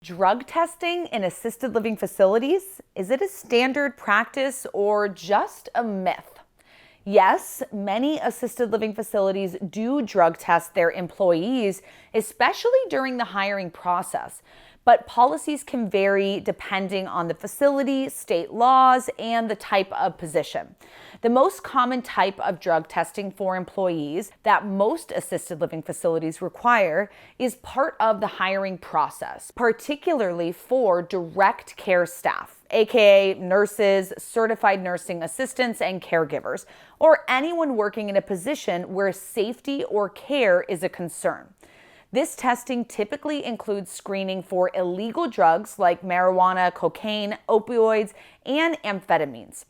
Drug testing in assisted living facilities, is it a standard practice or just a myth? Yes, many assisted living facilities do drug test their employees, especially during the hiring process. But policies can vary depending on the facility, state laws, and the type of position. The most common type of drug testing for employees that most assisted living facilities require is part of the hiring process, particularly for direct care staff, aka nurses, certified nursing assistants, and caregivers, or anyone working in a position where safety or care is a concern. This testing typically includes screening for illegal drugs like marijuana, cocaine, opioids, and amphetamines.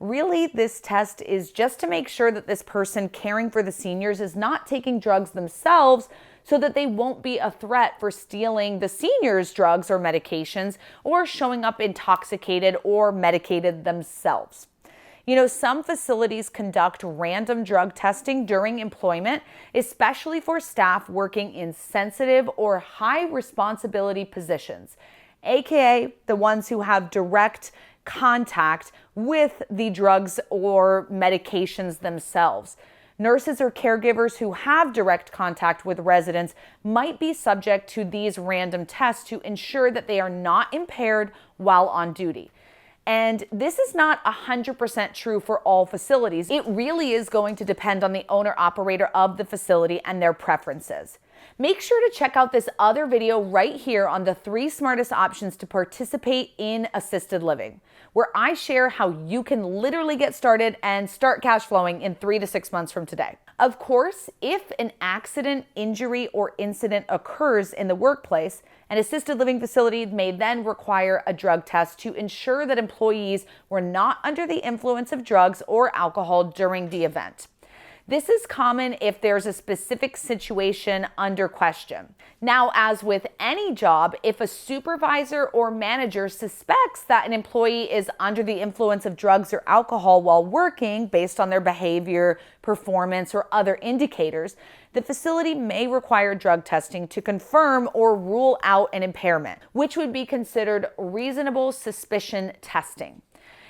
Really, this test is just to make sure that this person caring for the seniors is not taking drugs themselves so that they won't be a threat for stealing the seniors' drugs or medications or showing up intoxicated or medicated themselves. Some facilities conduct random drug testing during employment, especially for staff working in sensitive or high responsibility positions, aka the ones who have direct contact with the drugs or medications themselves. Nurses or caregivers who have direct contact with residents might be subject to these random tests to ensure that they are not impaired while on duty. And this is not 100% true for all facilities. It really is going to depend on the owner-operator of the facility and their preferences. Make sure to check out this other video right here on the 3 smartest options to participate in assisted living, where I share how you can literally get started and start cash flowing in 3 to 6 months from today. Of course, if an accident, injury, or incident occurs in the workplace, an assisted living facility may then require a drug test to ensure that employees were not under the influence of drugs or alcohol during the event. This is common if there's a specific situation under question. Now, as with any job, if a supervisor or manager suspects that an employee is under the influence of drugs or alcohol while working based on their behavior, performance, or other indicators, the facility may require drug testing to confirm or rule out an impairment, which would be considered reasonable suspicion testing.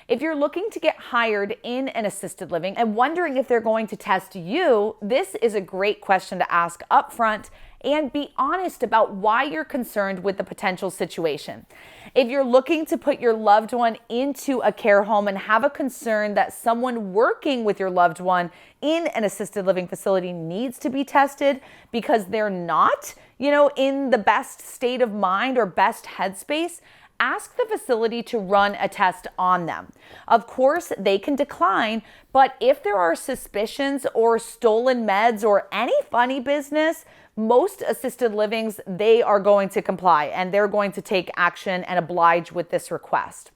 If you're looking to get hired in an assisted living and wondering if they're going to test you, this is a great question to ask upfront and be honest about why you're concerned with the potential situation. If you're looking to put your loved one into a care home and have a concern that someone working with your loved one in an assisted living facility needs to be tested because they're not, in the best state of mind or best headspace, ask the facility to run a test on them. Of course, they can decline, but if there are suspicions or stolen meds or any funny business, most assisted livings, they are going to comply and they're going to take action and oblige with this request.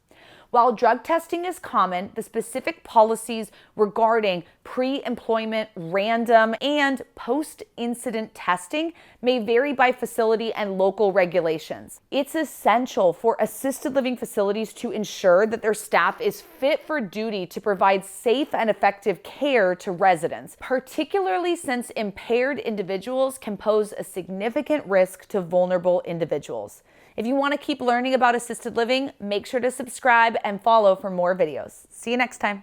While drug testing is common, the specific policies regarding pre-employment, random, and post-incident testing may vary by facility and local regulations. It's essential for assisted living facilities to ensure that their staff is fit for duty to provide safe and effective care to residents, particularly since impaired individuals can pose a significant risk to vulnerable individuals. If you want to keep learning about assisted living, make sure to subscribe and follow for more videos. See you next time.